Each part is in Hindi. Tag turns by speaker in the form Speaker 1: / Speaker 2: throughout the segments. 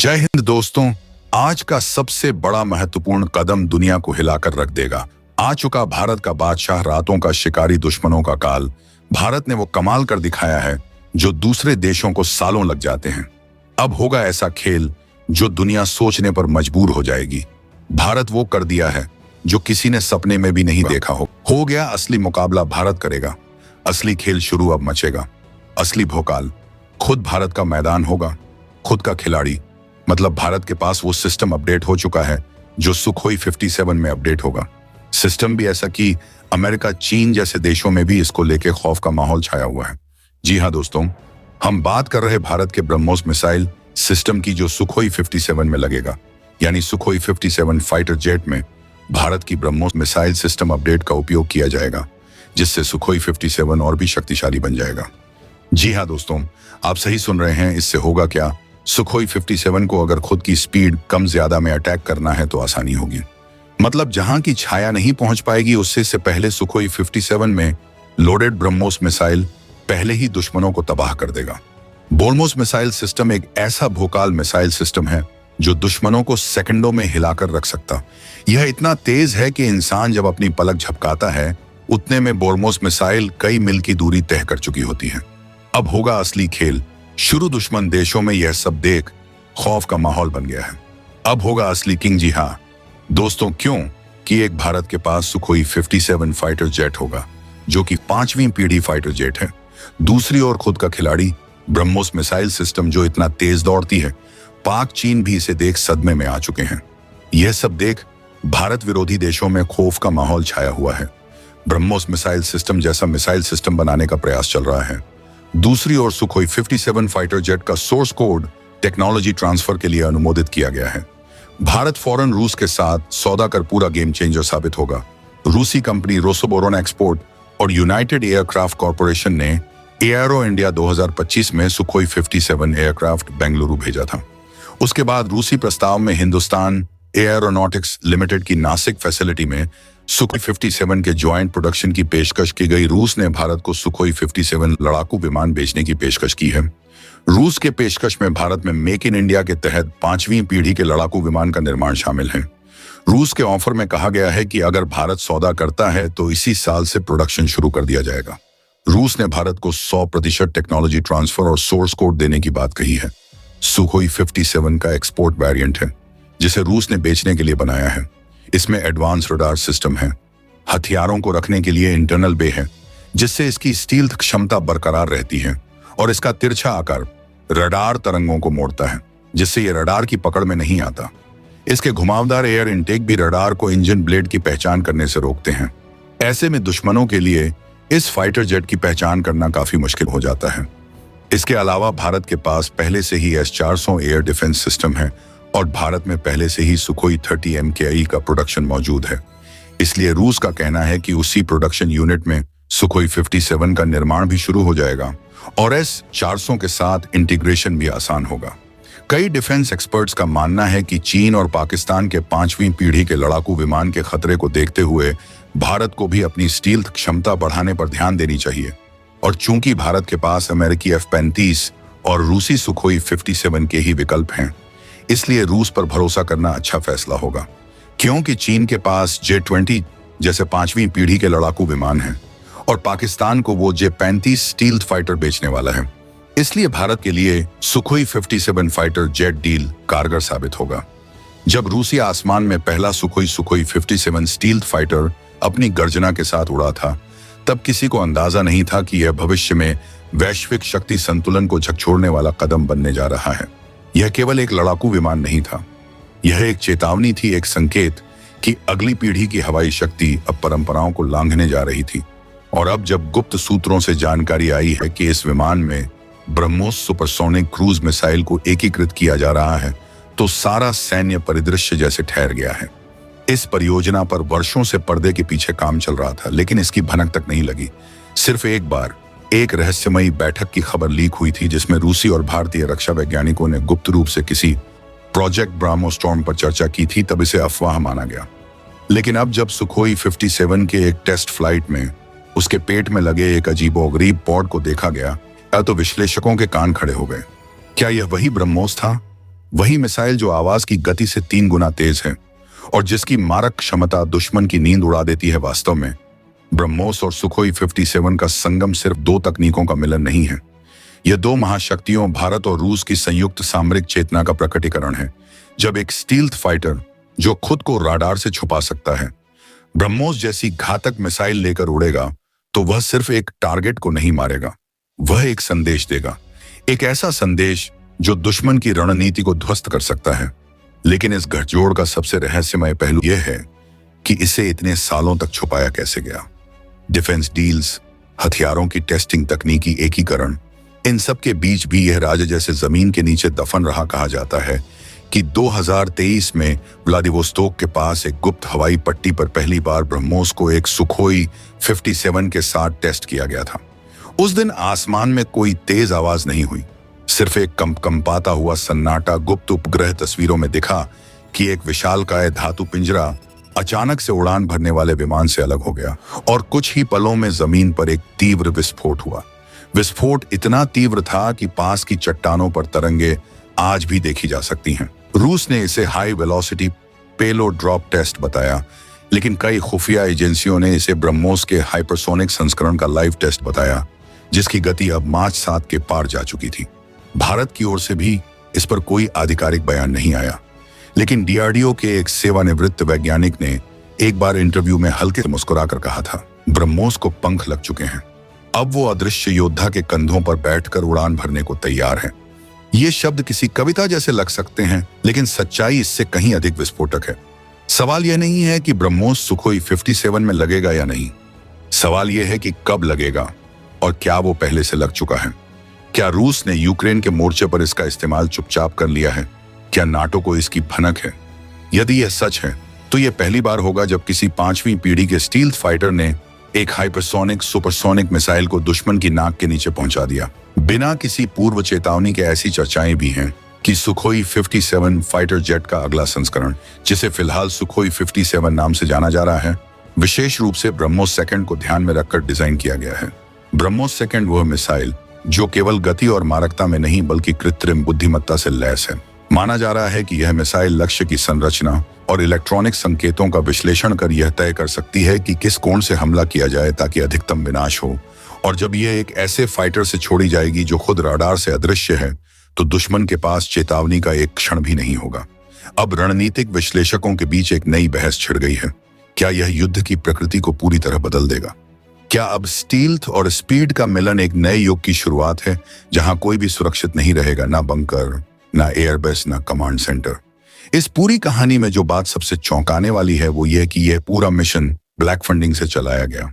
Speaker 1: जय हिंद दोस्तों। आज का सबसे बड़ा महत्वपूर्ण कदम दुनिया को हिलाकर रख देगा। आ चुका भारत का बादशाह, रातों का शिकारी, दुश्मनों का काल। भारत ने वो कमाल कर दिखाया है जो दूसरे देशों को सालों लग जाते हैं। अब होगा ऐसा खेल जो दुनिया सोचने पर मजबूर हो जाएगी। भारत वो कर दिया है जो किसी ने सपने में भी नहीं देखा हो गया असली मुकाबला भारत करेगा। असली खेल शुरू अब मचेगा। असली भोकाल खुद भारत का मैदान होगा, खुद का खिलाड़ी। मतलब भारत के पास वो सिस्टम अपडेट हो चुका है जो सुखोई 57 में अपडेट होगा। सिस्टम भी ऐसा कि अमेरिका, चीन जैसे देशों में भी इसको लेके खौफ का माहौल छाया हुआ है। जी हाँ दोस्तों, हम बात कर रहे भारत के ब्रह्मोस मिसाइल सिस्टम की जो सुखोई 57 में लगेगा। यानी सुखोई 57 फाइटर जेट में भारत की ब्रह्मोस मिसाइल सिस्टम अपडेट का उपयोग किया जाएगा, जिससे सुखोई 57 और भी शक्तिशाली बन जाएगा। जी हाँ दोस्तों, आप सही सुन रहे हैं। इससे होगा क्या, सुखोई 57 को अगर खुद की स्पीड कम ज्यादा में अटैक करना है तो आसानी होगी। मतलब जहां की छाया नहीं पहुंच पाएगी, उससे से पहले सुखोई 57 में लोडेड ब्रह्मोस मिसाइल पहले ही दुश्मनों को तबाह कर देगा। ब्रह्मोस मिसाइल सिस्टम एक ऐसा भोकाल मिसाइल सिस्टम है जो दुश्मनों को सेकंडों में हिलाकर रख सकता। यह इतना तेज है कि इंसान जब अपनी पलक झपकाता है उतने में ब्रह्मोस मिसाइल कई मील की दूरी तय कर चुकी होती है। अब होगा असली खेल शुरू। दुश्मन देशों में यह सब देख खौफ का माहौल बन गया है। अब होगा असली किंग। जी हाँ दोस्तों, क्यों कि एक भारत के पास सुखोई 57 फाइटर जेट होगा जो कि 5वीं पीढ़ी फाइटर जेट है। दूसरी ओर खुद का खिलाड़ी ब्रह्मोस मिसाइल सिस्टम जो इतना तेज दौड़ती है, पाक चीन भी इसे देख सदमे में आ चुके हैं। यह सब देख भारत विरोधी देशों में खौफ का माहौल छाया हुआ है। ब्रह्मोस मिसाइल सिस्टम जैसा मिसाइल सिस्टम बनाने का प्रयास चल रहा है। दूसरी ओर सुखोई 57 फाइटर जेट का सोर्स कोड टेक्नोलॉजी ट्रांसफर के लिए अनुमोदित किया गया है। भारत फौरन रूस के साथ सौदा कर पूरा गेम चेंजर साबित होगा। रूसी कंपनी रोसोबोरोन एक्सपोर्ट और यूनाइटेड एयरक्राफ्ट कॉरपोरेशन ने एयरो इंडिया 2025 में सुखोई 57 एयरक्राफ्ट बेंगलुरु भेजा था। उसके बाद रूसी प्रस्ताव में हिंदुस्तान एयरोनॉटिक्स लिमिटेड की नासिक फैसिलिटी में सुखोई 57 के ज्वाइंट प्रोडक्शन की पेशकश की गई। रूस ने भारत को सुखोई 57 लड़ाकू विमान बेचने की पेशकश की है। रूस के पेशकश में भारत में मेक इन इंडिया के तहत 5वीं पीढ़ी के लड़ाकू विमान का निर्माण शामिल है। रूस के ऑफर में कहा गया है कि अगर भारत सौदा करता है तो इसी साल से प्रोडक्शन शुरू कर दिया जाएगा। रूस ने भारत को 100% टेक्नोलॉजी ट्रांसफर और सोर्स कोड देने की बात कही है। सुखोई 57 का एक्सपोर्ट वेरिएंट है जिसे रूस ने बेचने के लिए बनाया है। इसमें एडवांस रडार सिस्टम है, हथियारों को रखने के लिए इंटरनल बे है जिससे इसकी स्टील्थ क्षमता बरकरार रहती है, और इसका तिरछा आकार रडार तरंगों को मोड़ता है जिससे यह रडार की पकड़ में नहीं आता। इसके घुमावदार एयर इनटेक भी रडार को इंजन ब्लेड की पहचान करने से रोकते हैं। ऐसे में दुश्मनों के लिए इस फाइटर जेट की पहचान करना काफी मुश्किल हो जाता है। इसके अलावा भारत के पास पहले से ही S-400 एयर डिफेंस सिस्टम है और भारत में पहले से ही सुखोई 30 MKI का प्रोडक्शन मौजूद है। इसलिए रूस का कहना है कि उसी प्रोडक्शन यूनिट में सुखोई 57 का निर्माण भी शुरू हो जाएगा और S-400 के साथ इंटीग्रेशन भी आसान होगा। कई डिफेंस एक्सपर्ट्स का मानना है कि चीन और पाकिस्तान के 5वीं पीढ़ी के लड़ाकू विमान के खतरे को देखते हुए भारत को भी अपनी स्टील्थ क्षमता बढ़ाने पर ध्यान देनी चाहिए। और चूंकि भारत के पास अमेरिकी F-35 और रूसी सुखोई 57 के ही विकल्प हैं, इसलिए रूस पर भरोसा करना अच्छा फैसला होगा। क्योंकि चीन के पास J-20 जैसे 5वीं पीढ़ी के लड़ाकू विमान हैं और पाकिस्तान को वो J-35 स्टील्थ फाइटर बेचने वाला है। इसलिए भारत के लिए सुखोई 57 फाइटर जेट डील कारगर साबित होगा। जब रूसी आसमान में पहला सुखोई 57 स्टील्थ फाइटर अपनी गर्जना के साथ उड़ा था, तब किसी को अंदाजा नहीं था कि यह भविष्य में वैश्विक शक्ति संतुलन को झकझोरने वाला कदम बनने जा रहा है। यह केवल एक लड़ाकू विमान नहीं था, यह एक चेतावनी थी, एक संकेत कि अगली पीढ़ी की हवाई शक्ति अब परंपराओं को लांघने जा रही थी। और अब जब गुप्त सूत्रों से जानकारी आई है कि इस विमान में ब्रह्मोस सुपरसोनिक क्रूज मिसाइल को एकीकृत किया जा रहा है, तो सारा सैन्य परिदृश्य जैसे ठहर गया है। इस परियोजना पर वर्षों से पर्दे के पीछे काम चल रहा था, लेकिन इसकी भनक तक नहीं लगी। सिर्फ एक बार एक रहस्यमयी बैठक की खबर लीक हुई थी जिसमें रूसी और भारतीय रक्षा वैज्ञानिकों ने गुप्त रूप से किसी प्रोजेक्ट ब्राह्मोस्टॉर्म पर चर्चा की थी। तब इसे अफवाह माना गया। लेकिन अब जब सुखोई 57 के एक टेस्ट फ्लाइट में उसके पेट में लगे एक अजीबोगरीब पॉड को देखा गया तो विश्लेषकों के कान खड़े हो गए। क्या यह वही ब्रह्मोस था वही मिसाइल जो आवाज की गति से 3 गुना तेज है और जिसकी मारक क्षमता दुश्मन की नींद उड़ा देती है। वास्तव में ब्रह्मोस और सुखोई 57 का संगम सिर्फ 2 तकनीकों का मिलन नहीं है। यह 2 महाशक्तियों भारत और रूस की संयुक्त सामरिक चेतना का प्रकटीकरण है। जब एक स्टील्थ फाइटर जो खुद को राडार से छुपा सकता है ब्रह्मोस जैसी घातक मिसाइल लेकर उड़ेगा, तो वह सिर्फ एक टारगेट को नहीं मारेगा, वह एक संदेश देगा। एक ऐसा संदेश जो दुश्मन की रणनीति को ध्वस्त कर सकता है। लेकिन इस गठजोड़ का सबसे रहस्यमय पहलू यह है कि इसे इतने सालों तक छुपाया कैसे गया। डिफेंस डील्स, हथियारों की टेस्टिंग, तकनीकी एकीकरण, इन सब के बीच भी यह राज जैसे जमीन के नीचे दफन रहा। कहा जाता है कि 2023 में व्लादिवोस्तोक के पास एक गुप्त हवाई पट्टी पर पहली बार ब्रह्मोस को एक सुखोई 57 के साथ टेस्ट किया गया था। उस दिन आसमान में कोई तेज आवाज नहीं हुई, सिर्फ एक कंपाता हुआ सन्नाटा। गुप्त उपग्रह तस्वीरों में दिखा कि एक विशालकाय धातु पिंजरा अचानक से उड़ान भरने वाले विमान से अलग हो गया और कुछ ही पलों में जमीन पर एक तीव्र विस्फोट हुआ। विस्फोट इतना तीव्र था कि पास की चट्टानों पर तरंगे आज भी देखी जा सकती हैं। रूस ने इसे high velocity payload drop test बताया, लेकिन कई खुफिया एजेंसियों ने इसे ब्रह्मोस के हाइपरसोनिक संस्करण का लाइव टेस्ट बताया, जिसकी गति अब माच 7 के पार जा चुकी थी। भारत की ओर से भी इस पर कोई आधिकारिक बयान नहीं आया, लेकिन डीआरडीओ के एक सेवानिवृत्त वैज्ञानिक ने एक बार इंटरव्यू में हल्के से मुस्कुराकर कहा था, ब्रह्मोस को पंख लग चुके हैं, अब वो अदृश्य योद्धा के कंधों पर बैठकर उड़ान भरने को तैयार है। ये शब्द किसी कविता जैसे लग सकते हैं, लेकिन सच्चाई इससे कहीं अधिक विस्फोटक है। सवाल यह नहीं है कि ब्रह्मोस सुखोई 57 में लगेगा या नहीं, सवाल यह है कि कब लगेगा और क्या वो पहले से लग चुका है। क्या रूस ने यूक्रेन के मोर्चे पर इसका इस्तेमाल चुपचाप कर लिया है? क्या नाटो को इसकी भनक है? यदि यह सच है तो यह पहली बार होगा जब किसी 5वीं पीढ़ी के स्टील्थ फाइटर ने एक हाइपरसोनिक सुपरसोनिक मिसाइल को दुश्मन की नाक के नीचे पहुंचा दिया, बिना किसी पूर्व चेतावनी के। ऐसी चर्चाएं भी हैं कि सुखोई 57 फाइटर जेट का अगला संस्करण, जिसे फिलहाल सुखोई 57 नाम से जाना जा रहा है, विशेष रूप से ब्रह्मोस सेकंड को ध्यान में रखकर डिजाइन किया गया है। ब्रह्मोस सेकंड वह मिसाइल जो केवल गति और मारकता में नहीं बल्कि कृत्रिम बुद्धिमत्ता से लैस है। माना जा रहा है कि यह मिसाइल लक्ष्य की संरचना और इलेक्ट्रॉनिक संकेतों का विश्लेषण कर यह तय कर सकती है कि किस कोण से हमला किया जाए ताकि अधिकतम विनाश हो। और जब यह एक ऐसे फाइटर से छोड़ी जाएगी जो खुद राडार से अदृश्य है, तो दुश्मन के पास चेतावनी का एक क्षण भी नहीं होगा। अब रणनीतिक विश्लेषकों के बीच एक नई बहस छिड़ गई है। क्या यह युद्ध की प्रकृति को पूरी तरह बदल देगा? क्या अब स्टील्थ और स्पीड का मिलन एक नए युग की शुरुआत है, जहां कोई भी सुरक्षित नहीं रहेगा, ना बंकर, ना एयरबेस, ना कमांड सेंटर। इस पूरी कहानी में जो बात सबसे चौंकाने वाली है वो यह कि यह पूरा मिशन ब्लैक फंडिंग से चलाया गया।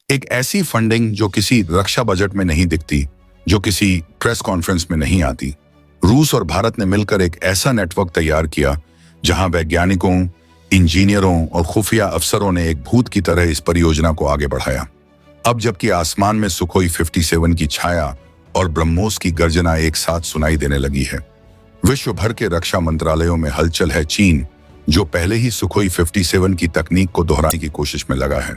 Speaker 1: एक ऐसी फंडिंग जो किसी रक्षा बजट में नहीं दिखती, जो किसी प्रेस कॉन्फ्रेंस में नहीं आती। रूस और भारत ने मिलकर एक ऐसा नेटवर्क तैयार किया जहां वैज्ञानिकों, इंजीनियरों और खुफिया अफसरों ने एक भूत की तरह इस परियोजना को आगे बढ़ाया। अब जबकि आसमान में सुखोई 57 की छाया और ब्रह्मोस की गर्जना एक साथ सुनाई देने लगी है, विश्व भर के रक्षा मंत्रालयों में हलचल है। चीन, जो पहले ही सुखोई 57 की तकनीक को दोहराने की कोशिश में लगा है,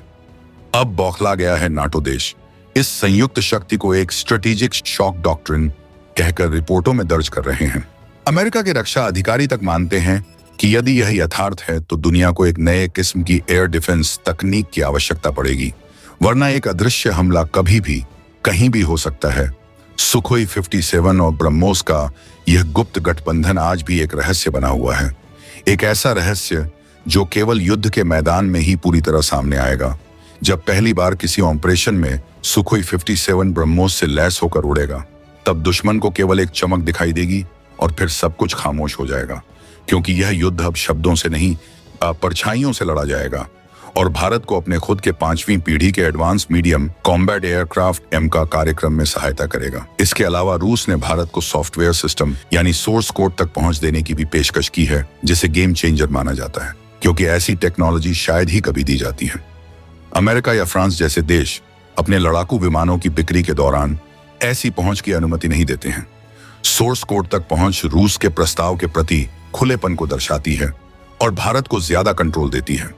Speaker 1: अब बौखला गया है। नाटो देश इस संयुक्त शक्ति को एक स्ट्रेटेजिक शॉक डॉक्ट्रिन कहकर रिपोर्टों में दर्ज कर रहे हैं। अमेरिका के रक्षा अधिकारी तक मानते हैं कि यदि यह यथार्थ है तो दुनिया को एक नए किस्म की एयर डिफेंस तकनीक की आवश्यकता पड़ेगी, वरना एक अदृश्य हमला कभी भी कहीं भी हो सकता है। सुखोई 57 और ब्रह्मोस का यह गुप्त गठबंधन आज भी एक रहस्य बना हुआ है। एक ऐसा रहस्य जो केवल युद्ध के मैदान में ही पूरी तरह सामने आएगा, जब पहली बार किसी ऑपरेशन में सुखोई 57 ब्रह्मोस से लैस होकर उड़ेगा। तब दुश्मन को केवल एक चमक दिखाई देगी और फिर सब कुछ खामोश हो जाएगा, क्योंकि यह युद्ध अब शब्दों से नहीं परछाइयों से लड़ा जाएगा। और भारत को अपने खुद के 5वीं पीढ़ी के एडवांस मीडियम कॉम्बैट एयरक्राफ्ट एम का कार्यक्रम में सहायता करेगा। इसके अलावा रूस ने भारत को सॉफ्टवेयर सिस्टम यानी सोर्स कोड तक पहुंच देने की भी पेशकश की है, जिसे गेम चेंजर माना जाता है, क्योंकि ऐसी टेक्नोलॉजी शायद ही कभी दी जाती है। अमेरिका या फ्रांस जैसे देश अपने लड़ाकू विमानों की बिक्री के दौरान ऐसी पहुंच की अनुमति नहीं देते हैं। सोर्स कोड तक पहुंच रूस के प्रस्ताव के प्रति खुलेपन को दर्शाती है और भारत को ज्यादा कंट्रोल देती है।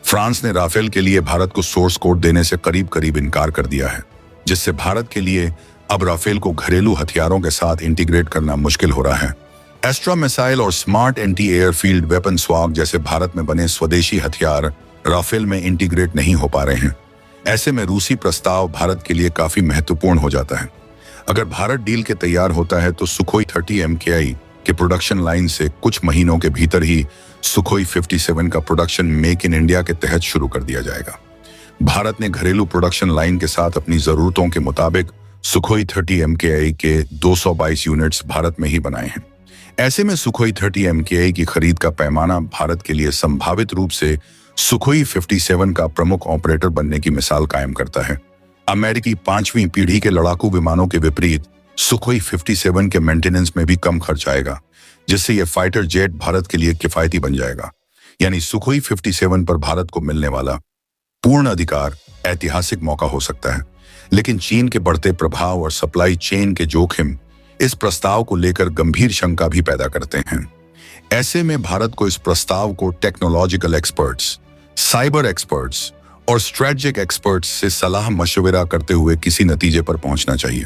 Speaker 1: फ्रांस ने राफेल के लिए भारत को सोर्स कोड देने से करीब करीब इनकार कर दिया है, जिससे भारत के लिए अब राफेल को घरेलू हथियारों के साथ इंटीग्रेट करना मुश्किल हो रहा है। एस्ट्रा मिसाइल और smart anti airfield weapon swag जैसे भारत में बने स्वदेशी हथियार राफेल में इंटीग्रेट नहीं हो पा रहे हैं। ऐसे में रूसी प्रस्ताव भारत के लिए काफी महत्वपूर्ण हो जाता है। अगर भारत डील के तैयार होता है तो सुखोई 30 MKI के प्रोडक्शन लाइन से कुछ महीनों के भीतर ही सुखोई 57 का प्रोडक्शन मेक इन इंडिया के तहत शुरू कर दिया जाएगा। भारत ने घरेलू प्रोडक्शन लाइन के साथ अपनी जरूरतों के मुताबिक सुखोई 30 MKI के 222 यूनिट्स भारत में ही बनाए हैं। ऐसे में सुखोई 30 MKI की खरीद का पैमाना भारत के लिए संभावित रूप से सुखोई 57 का प्रमुख ऑपरेटर बनने की मिसाल कायम करता है। अमेरिकी 5वीं पीढ़ी के लड़ाकू विमानों के विपरीत सुखोई 57 के मेंटेनेंस में भी कम खर्च आएगा, जिससे यह फाइटर जेट भारत के लिए किफायती बन जाएगा। यानी सुखोई 57 पर भारत को मिलने वाला पूर्ण अधिकार ऐतिहासिक मौका हो सकता है। लेकिन चीन के बढ़ते प्रभाव और सप्लाई चेन के जोखिम इस प्रस्ताव को लेकर गंभीर शंका भी पैदा करते हैं। ऐसे में भारत को इस प्रस्ताव को टेक्नोलॉजिकल एक्सपर्ट्स, साइबर एक्सपर्ट्स और स्ट्रेटेजिक एक्सपर्ट्स से सलाह मशवरा करते हुए किसी नतीजे पर पहुंचना चाहिए।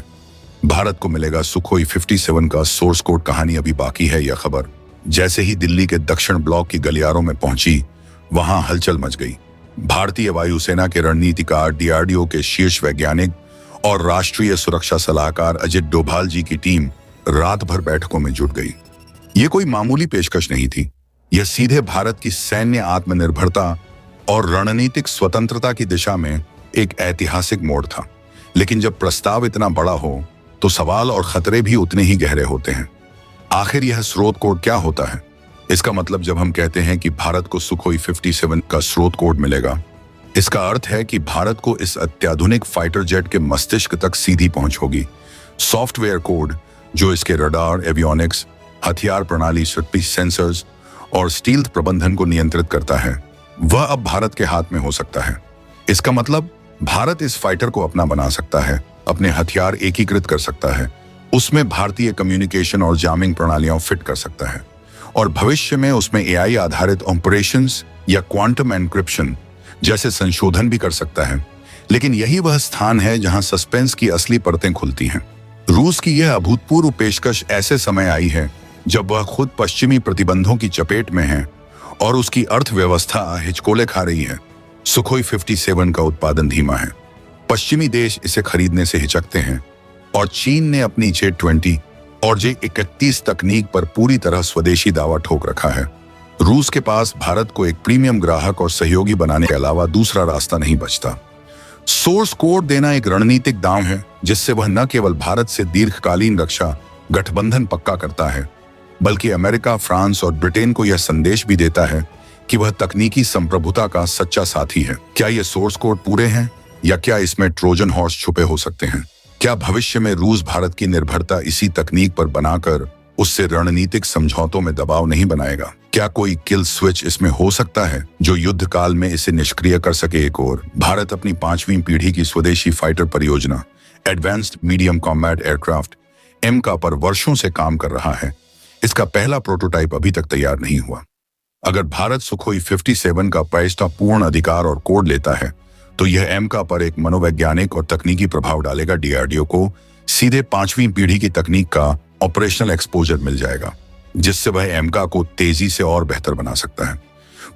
Speaker 1: भारत को मिलेगा सुखोई 57 का सोर्स कोड कहानी अभी बाकी है। यह खबर जैसे ही दिल्ली के दक्षिण ब्लॉक की गलियारों में पहुंची, वहां हलचल मच गई। भारतीय वायुसेना के रणनीतिकार, DRDO के शीर्ष वैज्ञानिक और राष्ट्रीय सुरक्षा सलाहकार अजित डोभाल जी की टीम रात भर बैठकों में जुट गई। ये कोई मामूली पेशकश नहीं थी। यह सीधे भारत की सैन्य आत्मनिर्भरता और रणनीतिक स्वतंत्रता की दिशा में एक ऐतिहासिक मोड़ था। लेकिन जब प्रस्ताव इतना बड़ा हो तो सवाल और खतरे भी उतने ही गहरे होते हैं। आखिर यह स्रोत कोड क्या होता है? इसका मतलब जब हम कहते हैं कि भारत को सुखोई 57 का स्रोत कोड मिलेगा, इसका अर्थ है कि भारत को इस अत्याधुनिक फाइटर जेट के मस्तिष्क तक सीधी पहुंच होगी। सॉफ्टवेयर कोड जो इसके रडार, एवियोनिक्स, हथियार प्रणाली, शक्ति सेंसर्स और स्टील्थ प्रबंधन को नियंत्रित करता है, वह अब भारत के हाथ में हो सकता है। इसका मतलब भारत इस फाइटर को अपना बना सकता है, अपने हथियार एकीकृत कर सकता है, उसमें भारतीय कम्युनिकेशन और जामिंग प्रणालियां फिट कर सकता है और भविष्य में उसमें AI आधारित ऑपरेशंस या क्वांटम एन्क्रिप्शन जैसे संशोधन भी कर सकता है। लेकिन यही वह स्थान है जहां सस्पेंस की असली परतें खुलती हैं। रूस की यह अभूतपूर्व पेशकश ऐसे समय आई है जब वह खुद पश्चिमी प्रतिबंधों की चपेट में है और उसकी अर्थव्यवस्था हिचकोले खा रही है। सुखोई 57 का उत्पादन धीमा है, पश्चिमी देश इसे खरीदने से हिचकते हैं और चीन ने अपनी J-20 और J-31 तकनीक पर पूरी तरह स्वदेशी दावा ठोक रखा है। रूस के पास भारत को एक प्रीमियम ग्राहक और सहयोगी बनाने के अलावा दूसरा रास्ता नहीं बचता। सोर्स कोड देना एक रणनीतिक दांव है जिससे वह न केवल भारत से दीर्घकालीन रक्षा गठबंधन पक्का करता है, बल्कि अमेरिका, फ्रांस और ब्रिटेन को यह संदेश भी देता है कि वह तकनीकी संप्रभुता का सच्चा साथी है। क्या ये सोर्स कोड पूरे हैं या क्या इसमें ट्रोजन हॉर्स छुपे हो सकते हैं? क्या भविष्य में रूस भारत की निर्भरता इसी तकनीक पर बनाकर उससे रणनीतिक समझौतों में दबाव नहीं बनाएगा? क्या कोई किल स्विच इसमें हो सकता है जो युद्ध काल में इसे निष्क्रिय कर सके? एक और भारत अपनी 5वीं पीढ़ी की स्वदेशी फाइटर परियोजना advanced medium combat aircraft MCA पर वर्षों से काम कर रहा है। इसका पहला प्रोटोटाइप अभी तक तैयार नहीं हुआ। अगर भारत सुखोई 57 का पैसा पूर्ण अधिकार और कोड लेता है तो यह MCA पर एक मनोवैज्ञानिक और तकनीकी प्रभाव डालेगा। DRDO को सीधे 5वीं पीढ़ी की तकनीक का ऑपरेशनल एक्सपोजर मिल जाएगा, जिससे वह MCA को तेजी से और बेहतर बना सकता है।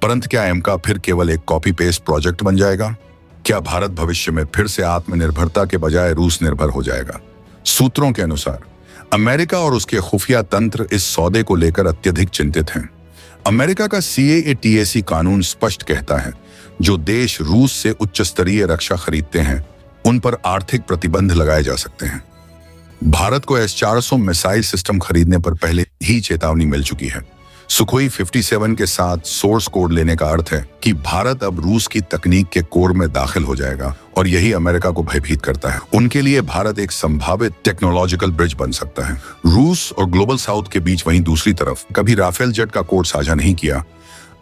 Speaker 1: परंतु क्या MCA फिर केवल एक कॉपी पेस्ट प्रोजेक्ट बन जाएगा? क्या भारत भविष्य में फिर से आत्मनिर्भरता के बजाय रूस निर्भर हो जाएगा? सूत्रों के अनुसार अमेरिका और उसके खुफिया तंत्र इस सौदे को लेकर अत्यधिक चिंतित हैं। अमेरिका का CAATC कानून स्पष्ट कहता है, जो देश रूस से उच्च स्तरीय रक्षा खरीदते हैं उन पर आर्थिक प्रतिबंध लगाए जा सकते हैं। भारत को S-400 मिसाइल सिस्टम खरीदने पर पहले ही चेतावनी मिल चुकी है। सुखोई 57 के साथ सोर्स कोड लेने का अर्थ है कि भारत अब रूस की तकनीक के कोर में दाखिल हो जाएगा और यही अमेरिका को भयभीत करता है। उनके लिए भारत एक संभावित टेक्नोलॉजिकल ब्रिज बन सकता है। रूस और ग्लोबल साउथ के बीच वहीं दूसरी तरफ कभी राफेल जेट का कोड साझा नहीं किया।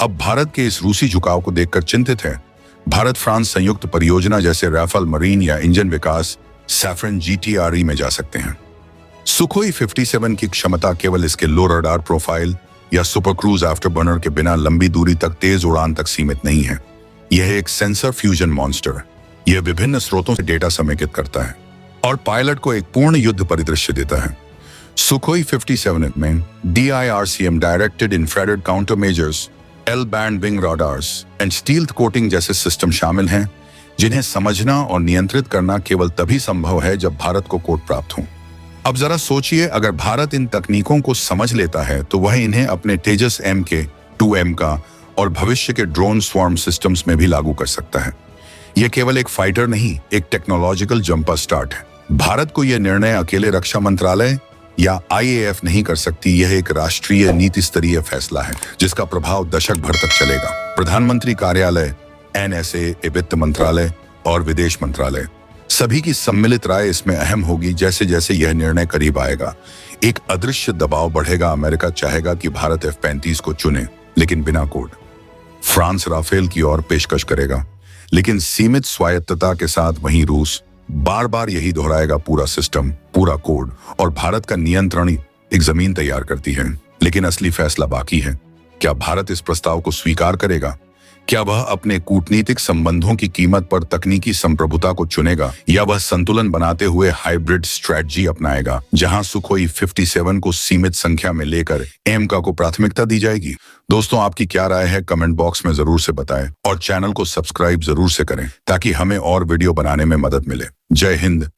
Speaker 1: अब भारत के इस रूसी झुकाव को देखकर चिंतित है। भारत फ्रांस संयुक्त परियोजना जैसे राफेल मरीन या इंजन विकास सैफरन GTRE में जा सकते हैं। सुखोई 57 की क्षमता केवल इसके लो रडार प्रोफाइल या सुपर क्रूज आफ्टरबर्नर के बिना लंबी दूरी तक तेज उड़ान तक सीमित नहीं है। यह एक सेंसर फ्यूजन मॉन्स्टर है। यह विभिन्न स्रोतों से डेटा समेकित करता है और पायलट को एक पूर्ण युद्ध परिदृश्य देता है। सुखोई 57 में DIRCM directed infrared counter measures, L band wing radars and stealth coating जैसे सिस्टम शामिल हैं, जिन्हें समझना और नियंत्रित करना केवल तभी संभव है जब भारत को कोड प्राप्त हो। अब जरा सोचिए, अगर भारत इन तकनीकों को समझ लेता है तो वह इन्हें अपने तेजस MK-2M का और भविष्य के ड्रोन स्वार्म सिस्टम्स में भी लागू कर सकता है। यह केवल एक फाइटर नहीं, एक टेक्नोलॉजिकल जंपर स्टार्ट है। भारत को यह निर्णय अकेले रक्षा मंत्रालय या IAF नहीं कर सकती। यह एक राष्ट्रीय नीति स्तरीय फैसला है जिसका प्रभाव दशक भर तक चलेगा। प्रधानमंत्री कार्यालय, NSA, वित्त मंत्रालय और विदेश मंत्रालय, सभी की सम्मिलित राय इसमें अहम होगी। जैसे जैसे यह निर्णय करीब आएगा, एक अदृश्य दबाव बढ़ेगा। अमेरिका चाहेगा कि भारत F-35 को चुने, लेकिन बिना कोड। फ्रांस राफेल की ओर पेशकश करेगा, लेकिन सीमित स्वायत्तता के साथ। वहीं रूस बार बार यही दोहराएगा, पूरा सिस्टम, पूरा कोड। और भारत का नियंत्रण एक जमीन तैयार करती है, लेकिन असली फैसला बाकी है। क्या भारत इस प्रस्ताव को स्वीकार करेगा? क्या वह अपने कूटनीतिक संबंधों की कीमत पर तकनीकी संप्रभुता को चुनेगा, या वह संतुलन बनाते हुए हाइब्रिड स्ट्रेटजी अपनाएगा, जहां सुखोई 57 को सीमित संख्या में लेकर एमका को प्राथमिकता दी जाएगी? दोस्तों, आपकी क्या राय है? कमेंट बॉक्स में जरूर से बताएं और चैनल को सब्सक्राइब जरूर से करें ताकि हमें और वीडियो बनाने में मदद मिले। जय हिंद,